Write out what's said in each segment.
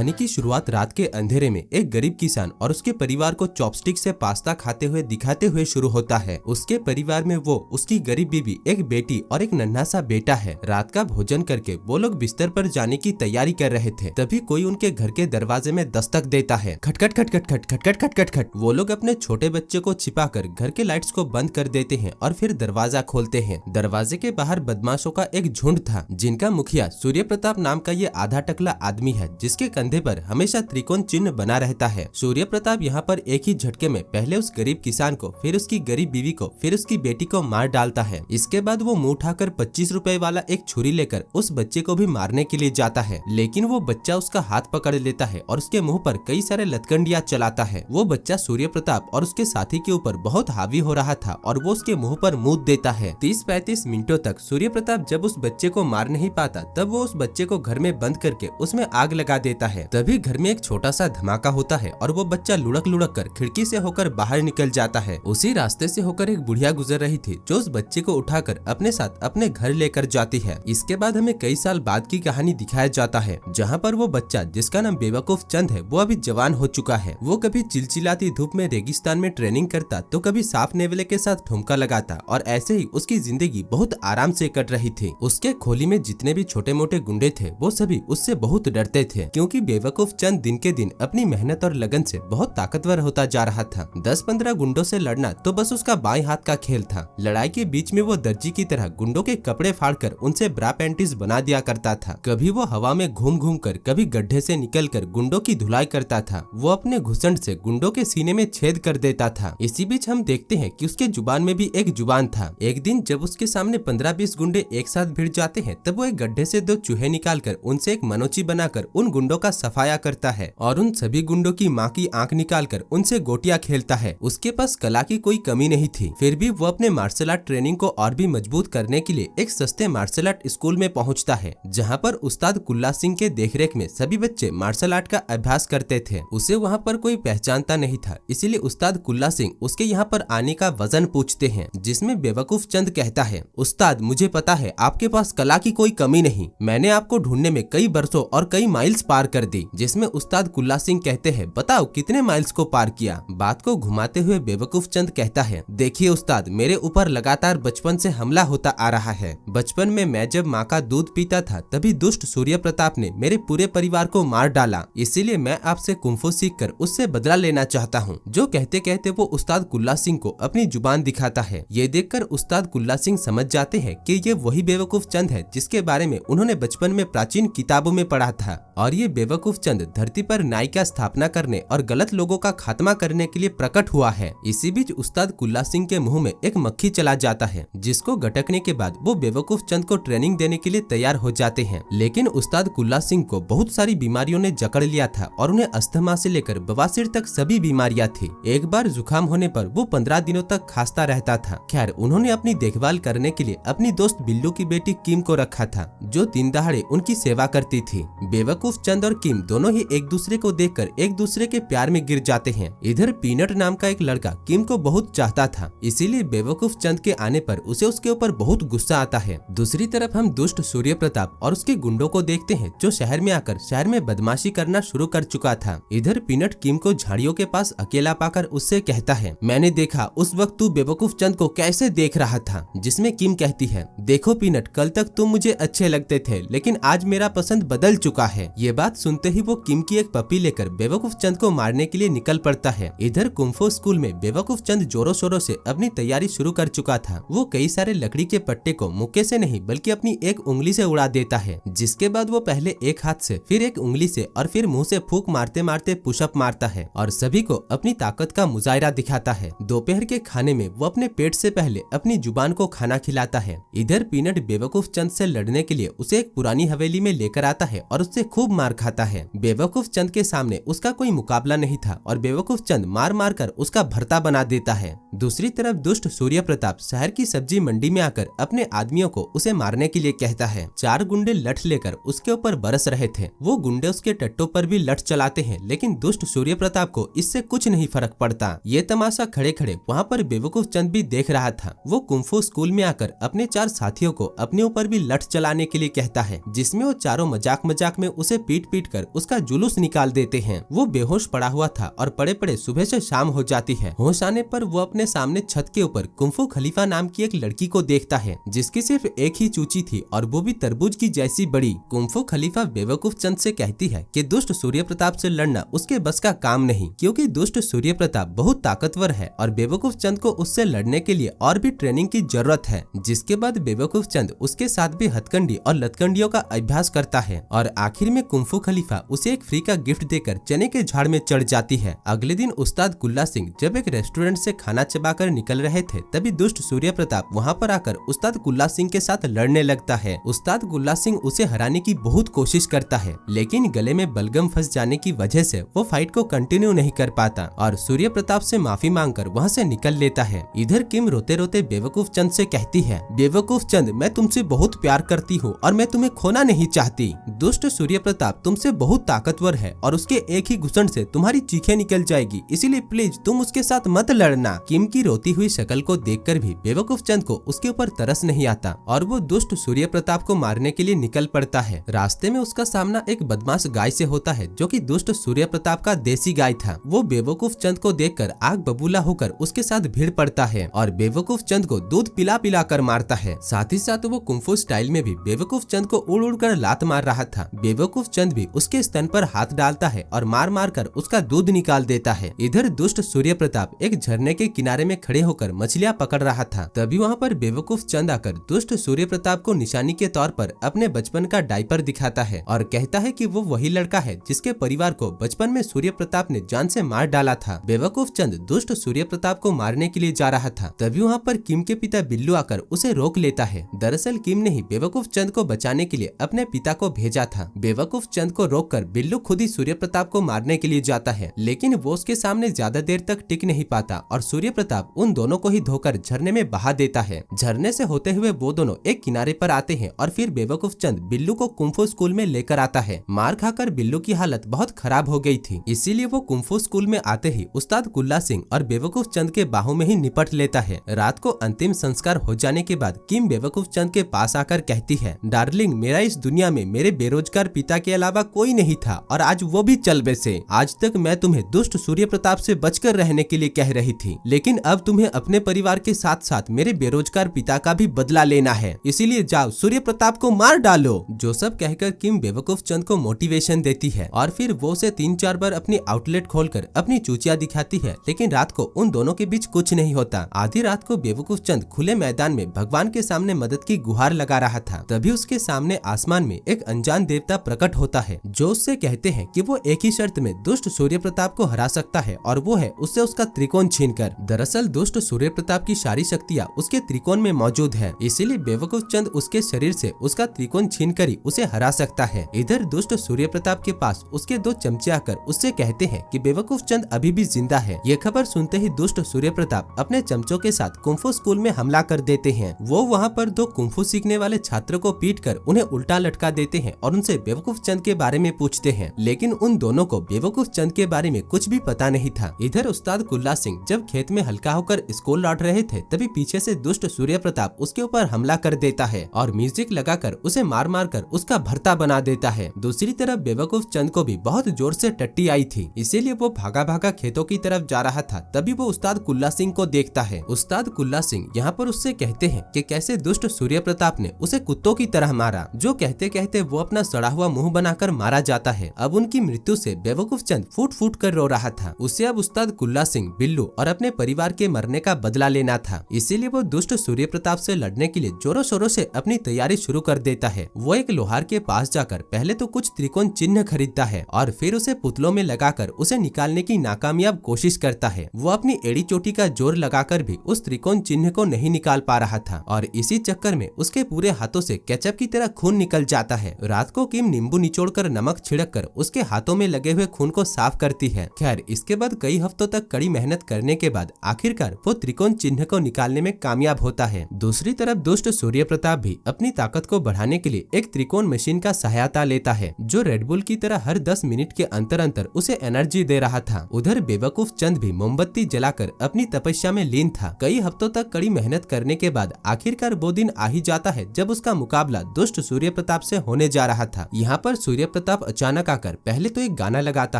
कहानी की शुरुआत रात के अंधेरे में एक गरीब किसान और उसके परिवार को चॉपस्टिक से पास्ता खाते हुए दिखाते हुए शुरू होता है। उसके परिवार में वो, उसकी गरीब बीवी, एक बेटी और एक नन्हा सा बेटा है। रात का भोजन करके वो लोग बिस्तर पर जाने की तैयारी कर रहे थे, तभी कोई उनके घर के दरवाजे में दस्तक देता है। खटखट खटखट खटखट खटखट खटखट। वो लोग अपने छोटे बच्चे को छिपाकर घर के लाइट्स को बंद कर देते हैं और फिर दरवाजा खोलते हैं। दरवाजे के बाहर बदमाशों का एक झुंड था, जिनका मुखिया सूर्य प्रताप नाम का ये आधा टकला आदमी है, जिसके कंधे पर हमेशा त्रिकोण चिन्ह बना रहता है। सूर्य प्रताप यहाँ पर एक ही झटके में पहले उस गरीब किसान को, फिर उसकी गरीब बीवी को, फिर उसकी बेटी को मार डालता है। इसके बाद वो मुंह उठाकर 25 रुपए वाला एक छुरी लेकर उस बच्चे को भी मारने के लिए जाता है, लेकिन वो बच्चा उसका हाथ पकड़ लेता है और उसके मुंह पर कई सारे लतकंडियां चलाता है। वो बच्चा सूर्य प्रताप और उसके साथी के ऊपर बहुत हावी हो रहा था और वो उसके मुंह पर मूत देता है। 30-35 मिनटों तक सूर्य प्रताप जब उस बच्चे को मार नहीं पाता, तब वो उस बच्चे को घर में बंद करके उसमें आग लगा देता है। तभी घर में एक छोटा सा धमाका होता है और वो बच्चा लुढ़क लुढ़क कर खिड़की से होकर बाहर निकल जाता है। उसी रास्ते से होकर एक बुढ़िया गुजर रही थी, जो उस बच्चे को उठाकर अपने साथ अपने घर लेकर जाती है। इसके बाद हमें कई साल बाद की कहानी दिखाया जाता है, जहाँ पर वो बच्चा, जिसका नाम बेवकूफ चंद है, वो अभी जवान हो चुका है। वो कभी चिलचिलाती धूप में रेगिस्तान में ट्रेनिंग करता, तो कभी साफ नेवले के साथ ठुमका लगाता, और ऐसे ही उसकी जिंदगी बहुत आराम से कट रही थी। उसके खोली में जितने भी छोटे मोटे गुंडे थे, वो सभी उससे बहुत डरते थे, क्योंकि बेवकूफ चंद दिन के दिन अपनी मेहनत और लगन से बहुत ताकतवर होता जा रहा था। 10-15 गुंडों से लड़ना तो बस उसका बाएं हाथ का खेल था। लड़ाई के बीच में वो दर्जी की तरह गुंडों के कपड़े फाड़कर उनसे ब्रा पैंटीज बना दिया करता था। कभी वो हवा में घूम घूम कर, कभी गड्ढे से निकलकर गुंडों की धुलाई करता था। वो अपने घुसंड से गुंडों के सीने में छेद कर देता था। इसी बीच हम देखते हैं कि उसके जुबान में भी एक जुबान था। एक दिन जब उसके सामने 15-20 गुंडे एक साथ भिड़ जाते हैं, तब वो एक गड्ढे से 2 चूहे निकालकर उनसे एक मनोची बनाकर उन गुंडों का सफाया करता है और उन सभी गुंडों की माँ की आंख निकालकर उनसे गोटियां खेलता है। उसके पास कला की कोई कमी नहीं थी, फिर भी वो अपने मार्शल आर्ट ट्रेनिंग को और भी मजबूत करने के लिए एक सस्ते मार्शल आर्ट स्कूल में पहुंचता है, जहां पर उस्ताद कुल्ला सिंह के देखरेख में सभी बच्चे मार्शल आर्ट का अभ्यास करते थे। उसे वहां पर कोई पहचानता नहीं था, इसीलिए उस्ताद कुल्ला सिंह उसके यहाँ पर आने का वजन पूछते हैं, जिसमें बेवकूफ चंद कहता है, उस्ताद मुझे पता है आपके पास कला की कोई कमी नहीं, मैंने आपको ढूंढने में कई बरसों और कई माइल्स पार कर दी। जिसमें उस्ताद कुल्ला सिंह कहते हैं, बताओ कितने माइल्स को पार किया। बात को घुमाते हुए बेवकूफ चंद कहता है, देखिए उस्ताद, मेरे ऊपर लगातार बचपन से हमला होता आ रहा है। बचपन में मैं जब माँ का दूध पीता था, तभी दुष्ट सूर्य प्रताप ने मेरे पूरे परिवार को मार डाला, इसीलिए मैं आपसे कुंफू सीख कर उससे बदला लेना चाहता हूँ। जो कहते कहते वो उस्ताद कुल्ला सिंह को अपनी जुबान दिखाता है। ये देखकर उस्ताद कुल्ला सिंह समझ जाते हैं कि ये वही बेवकूफ चंद है, जिसके बारे में उन्होंने बचपन में प्राचीन किताबों में पढ़ा था। और ये बेवकूफ चंद धरती पर न्याय का स्थापना करने और गलत लोगों का खात्मा करने के लिए प्रकट हुआ है। इसी बीच उस्ताद कुल्ला सिंह के मुंह में एक मक्खी चला जाता है, जिसको गटकने के बाद वो बेवकूफ चंद को ट्रेनिंग देने के लिए तैयार हो जाते हैं। लेकिन उस्ताद कुल्ला सिंह को बहुत सारी बीमारियों ने जकड़ लिया था और उन्हें अस्थमा से लेकर बवासीर तक सभी बीमारियां थी। एक बार जुकाम होने पर वो 15 दिनों तक खांसता रहता था। खैर, उन्होंने अपनी देखभाल करने के लिए अपनी दोस्त बिल्लू की बेटी किम को रखा था, जो दिन दहाड़े उनकी सेवा करती थी। बेवकूफ चंद और किम दोनों ही एक दूसरे को देखकर एक दूसरे के प्यार में गिर जाते हैं। इधर पीनट नाम का एक लड़का किम को बहुत चाहता था, इसीलिए बेवकूफ चंद के आने पर उसे उसके ऊपर बहुत गुस्सा आता है। दूसरी तरफ हम दुष्ट सूर्य प्रताप और उसके गुंडों को देखते हैं, जो शहर में आकर शहर में बदमाशी करना शुरू कर चुका था। इधर पीनट किम को झाड़ियों के पास अकेला पाकर उससे कहता है, मैंने देखा उस वक्त तू बेवकूफ चंद को कैसे देख रहा था। जिसमें किम कहती है, देखो पीनट, कल तक तुम मुझे अच्छे लगते थे, लेकिन आज मेरा पसंद बदल चुका है। ये बात सुनते ही वो किम की एक पपी लेकर बेवकूफ चंद को मारने के लिए निकल पड़ता है। इधर कुंफू स्कूल में बेवकूफ चंद जोरों शोरों से अपनी तैयारी शुरू कर चुका था। वो कई सारे लकड़ी के पट्टे को मुक्के से नहीं बल्कि अपनी एक उंगली से उड़ा देता है, जिसके बाद वो पहले एक हाथ से, फिर एक उंगली से और फिर मुंह से फूंक मारते मारते पुशअप मारता है और सभी को अपनी ताकत का मुजाहिरा दिखाता है। दोपहर के खाने में वो अपने पेट से पहले अपनी जुबान को खाना खिलाता है। इधर पीनट बेवकूफ चंद से लड़ने के लिए उसे एक पुरानी हवेली में लेकर आता है और उससे खूब मार खाता है। बेवकूफ चंद के सामने उसका कोई मुकाबला नहीं था और बेवकूफ चंद मार मार कर उसका भरता बना देता है। दूसरी तरफ दुष्ट सूर्य प्रताप शहर की सब्जी मंडी में आकर अपने आदमियों को उसे मारने के लिए कहता है। 4 गुंडे लठ लेकर उसके ऊपर बरस रहे थे। वो गुंडे उसके टट्टों पर भी लठ चलाते हैं, लेकिन दुष्ट सूर्य प्रताप को इससे कुछ नहीं फर्क पड़ता। ये तमाशा खड़े खड़े वहाँ पर बेवकूफ चंद भी देख रहा था। वो कुंफू स्कूल में आकर अपने 4 साथियों को अपने ऊपर भी लठ चलाने के लिए कहता है, जिसमें वो चारों मजाक मजाक में उसे पीट पीट पीटकर उसका जुलूस निकाल देते हैं। वो बेहोश पड़ा हुआ था और पड़े पड़े सुबह से शाम हो जाती है। होश आने पर वो अपने सामने छत के ऊपर कुंफू खलीफा नाम की एक लड़की को देखता है जिसकी सिर्फ एक ही चूची थी और वो भी तरबूज की जैसी बड़ी। कुंफू खलीफा बेवकूफ चंद से कहती है कि दुष्ट सूर्य प्रताप से लड़ना उसके बस का काम नहीं, क्योंकि दुष्ट सूर्य प्रताप बहुत ताकतवर है और बेवकूफ चंद को उससे लड़ने के लिए और भी ट्रेनिंग की जरूरत है। जिसके बाद बेवकूफ चंद उसके साथ भी हथकंडी और लतकंडियों का अभ्यास करता है और आखिर में कुंफू खलीफा उसे एक फ्री का गिफ्ट देकर चने के झाड़ में चढ़ जाती है। अगले दिन उस्ताद गुल्ला सिंह जब एक रेस्टोरेंट से खाना चबाकर निकल रहे थे तभी दुष्ट सूर्य प्रताप वहाँ पर आकर उस्ताद गुल्ला सिंह के साथ लड़ने लगता है। उस्ताद गुल्ला सिंह उसे हराने की बहुत कोशिश करता है, लेकिन गले में बलगम फंस जाने की वजह से वो फाइट को कंटिन्यू नहीं कर पाता और सूर्य प्रताप से माफी मांगकर वहाँ से निकल लेता है। इधर किम रोते रोते बेवकूफ चंद से कहती है, बेवकूफ चंद, मैं तुमसे बहुत प्यार करती हूँ और मैं तुम्हें खोना नहीं चाहती। दुष्ट सूर्य प्रताप तुमसे बहुत ताकतवर है और उसके एक ही घुसन से तुम्हारी चीखें निकल जाएगी, इसीलिए प्लीज तुम उसके साथ मत लड़ना। किम की रोती हुई शक्ल को देखकर भी बेवकूफ चंद को उसके ऊपर तरस नहीं आता और वो दुष्ट सूर्य प्रताप को मारने के लिए निकल पड़ता है। रास्ते में उसका सामना एक बदमाश गाय से होता है जो कि दुष्ट सूर्य प्रताप का देसी गाय था। वो बेवकूफ चंद को देखकर आग बबूला होकर उसके साथ भीड़ पड़ता है और बेवकूफ चंद को दूध पिला पिला कर मारता है। साथ ही साथ वो कुंफू स्टाइल में भी बेवकूफ चंद को उड़ उड़ कर लात मार रहा था। बेवकूफ चंद भी उसके स्तन पर हाथ डालता है और मार मार कर उसका दूध निकाल देता है। इधर दुष्ट सूर्य प्रताप एक झरने के किनारे में खड़े होकर मछलियां पकड़ रहा था। तभी वहाँ पर बेवकूफ चंद आकर दुष्ट सूर्य प्रताप को निशानी के तौर पर अपने बचपन का डायपर दिखाता है और कहता है कि वो वही लड़का है जिसके परिवार को बचपन में सूर्य प्रताप ने जान से मार डाला था। बेवकूफ चंद दुष्ट सूर्य प्रताप को मारने के लिए जा रहा था। तभी वहाँ पर किम के पिता बिल्लू आकर उसे रोक लेता है। दरअसल किम ने ही बेवकूफ चंद को बचाने के लिए अपने पिता को भेजा था। बेवकूफ चंद को रोककर बिल्लू खुद ही सूर्य प्रताप को मारने के लिए जाता है, लेकिन वो उसके सामने ज्यादा देर तक टिक नहीं पाता और सूर्य प्रताप उन दोनों को ही धोकर झरने में बहा देता है। झरने से होते हुए वो दोनों एक किनारे पर आते हैं और फिर बेवकूफ चंद बिल्लू को कुंफू स्कूल में लेकर आता है। मार खाकर बिल्लू की हालत बहुत खराब हो गई थी, इसीलिए वो कुंफू स्कूल में आते ही उस्ताद गुल्ला सिंह और बेवकूफ चंद के बाहों में ही निपट लेता है। रात को अंतिम संस्कार हो जाने के बाद किम बेवकूफ चंद के पास आकर कहती है, डार्लिंग, मेरा इस दुनिया में मेरे बेरोजगार पिता के अलावा कोई नहीं था और आज वो भी चल बसे। आज तक मैं तुम्हें दुष्ट सूर्य प्रताप से बचकर रहने के लिए कह रही थी, लेकिन अब तुम्हें अपने परिवार के साथ साथ मेरे बेरोजगार पिता का भी बदला लेना है, इसीलिए जाओ सूर्य प्रताप को मार डालो। जो सब कहकर किम बेवकूफ चंद को मोटिवेशन देती है और फिर वो उसे 3-4 बार अपनी आउटलेट खोलकर अपनी चूचिया दिखाती है, लेकिन रात को उन दोनों के बीच कुछ नहीं होता। आधी रात को बेवकूफ चंद खुले मैदान में भगवान के सामने मदद की गुहार लगा रहा था। तभी उसके सामने आसमान में एक अनजान देवता प्रकट होता है जो उससे कहते हैं कि वो एक ही शर्त में दुष्ट सूर्य प्रताप को हरा सकता है और वो है उससे उसका त्रिकोण छीनकर। दरअसल दुष्ट सूर्य प्रताप की सारी शक्तियाँ उसके त्रिकोण में मौजूद है, इसीलिए बेवकूफ चंद उसके शरीर से उसका त्रिकोण छीनकर ही उसे हरा सकता है। इधर दुष्ट सूर्य प्रताप के पास उसके 2 चमचे आकर उससे कहते हैं कि बेवकूफ चंद अभी भी जिंदा है। ये खबर सुनते ही दुष्ट सूर्य प्रताप अपने चमचों के साथ कुंफू स्कूल में हमला कर देते हैं। वो वहाँ पर 2 कुंफू सीखने वाले छात्रों को पीटकर उन्हें उल्टा लटका देते हैं और उनसे बेवकूफ चंद के बारे में पूछते हैं, लेकिन उन दोनों को बेवकूफ चंद के बारे में कुछ भी पता नहीं था। इधर उस्ताद गुल्ला सिंह जब खेत में हल्का होकर स्कूल लौट रहे थे तभी पीछे से दुष्ट सूर्य प्रताप उसके ऊपर हमला कर देता है और म्यूजिक लगाकर उसे मार मार कर उसका भरता बना देता है। दूसरी तरफ बेवकूफ चंद को भी बहुत जोर से टट्टी आई थी, इसीलिए वो भागा भागा खेतों की तरफ जा रहा था। तभी वो उस्ताद गुल्ला सिंह को देखता है। उस्ताद गुल्ला सिंह यहाँ पर उससे कहते हैं कि कैसे दुष्ट सूर्य प्रताप ने उसे कुत्तों की तरह मारा, जो कहते कहते वो अपना सड़ा हुआ मुंह बनाकर मारा जाता है। अब उनकी मृत्यु से बेवकूफ चंद फूट फूट कर रो रहा था। उसे अब उस्ताद गुल्ला सिंह, बिल्लू और अपने परिवार के मरने का बदला लेना था, इसीलिए वो दुष्ट सूर्य प्रताप से लड़ने के लिए जोरों शोरों से अपनी तैयारी शुरू कर देता है। वो एक लोहार के पास जाकर पहले तो कुछ त्रिकोण चिन्ह खरीदता है और फिर उसे पुतलों में लगाकर उसे निकालने की नाकामयाब कोशिश करता है। वो अपनी एड़ी चोटी का जोर लगाकर भी उस त्रिकोण चिन्ह को नहीं निकाल पा रहा था और इसी चक्कर में उसके पूरे हाथों से केचप की तरह खून निकल जाता है। रात को किम नींबू निचोड़कर नमक छिड़ककर उसके हाथों में लगे हुए खून को साफ करती है। खैर, इसके बाद कई हफ्तों तक कड़ी मेहनत करने के बाद आखिरकार वो त्रिकोण चिन्ह को निकालने में कामयाब होता है। दूसरी तरफ दुष्ट सूर्य प्रताप भी अपनी ताकत को बढ़ाने के लिए एक त्रिकोण मशीन का सहायता लेता है, जो रेडबुल की तरह हर 10 मिनट के अंतर अंतर उसे एनर्जी दे रहा था। उधर बेवकूफ चंद भी मोमबत्ती जलाकर अपनी तपस्या में लीन था। कई हफ्तों तक कड़ी मेहनत करने के बाद आखिरकार वो दिन आ ही जाता है जब उसका मुकाबला दुष्ट सूर्य प्रताप से होने जा रहा था। यहाँ पर सूर्य प्रताप अचानक आकर पहले तो एक गाना लगाता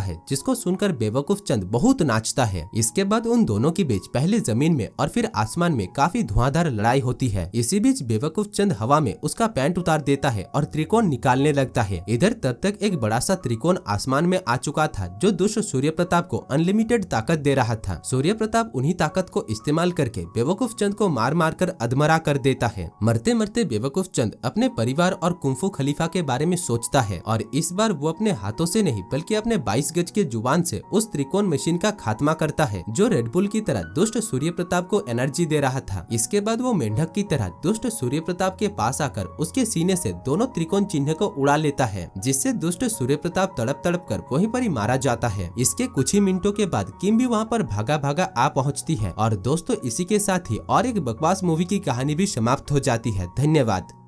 है जिसको सुनकर बेवकूफ चंद बहुत नाचता है। इसके बाद उन दोनों के बीच पहले जमीन में और फिर आसमान में काफी धुआंधार लड़ाई होती है। इसी बीच बेवकूफ चंद हवा में उसका पैंट उतार देता है और त्रिकोण निकालने लगता है। इधर तब तक एक बड़ा सा त्रिकोण आसमान में आ चुका था जो दुष्ट सूर्य प्रताप को अनलिमिटेड ताकत दे रहा था। सूर्य प्रताप उन्हीं ताकत को इस्तेमाल करके बेवकूफ चंद को मार मार कर अधमरा कर देता है। मरते मरते बेवकूफ चंद अपने परिवार और कुंफू खलीफा के बारे में सोचता है और इस बार वो अपने हाथों से नहीं बल्कि अपने 22 गज के जुबान से उस त्रिकोण मशीन का खात्मा करता है जो रेडबुल की तरह दुष्ट सूर्य प्रताप को एनर्जी दे रहा था। इसके बाद वो मेंढक की तरह दुष्ट सूर्य प्रताप के पास आकर उसके सीने से दोनों त्रिकोण चिन्ह को उड़ा लेता है, जिससे दुष्ट सूर्य प्रताप तड़प तड़प कर वहीं पर ही मारा जाता है। इसके कुछ ही मिनटों के बाद किम भी वहाँ पर भागा भागा आ पहुँचती है। और दोस्तों इसी के साथ ही और एक बकवास मूवी की कहानी भी समाप्त हो जाती है। धन्यवाद।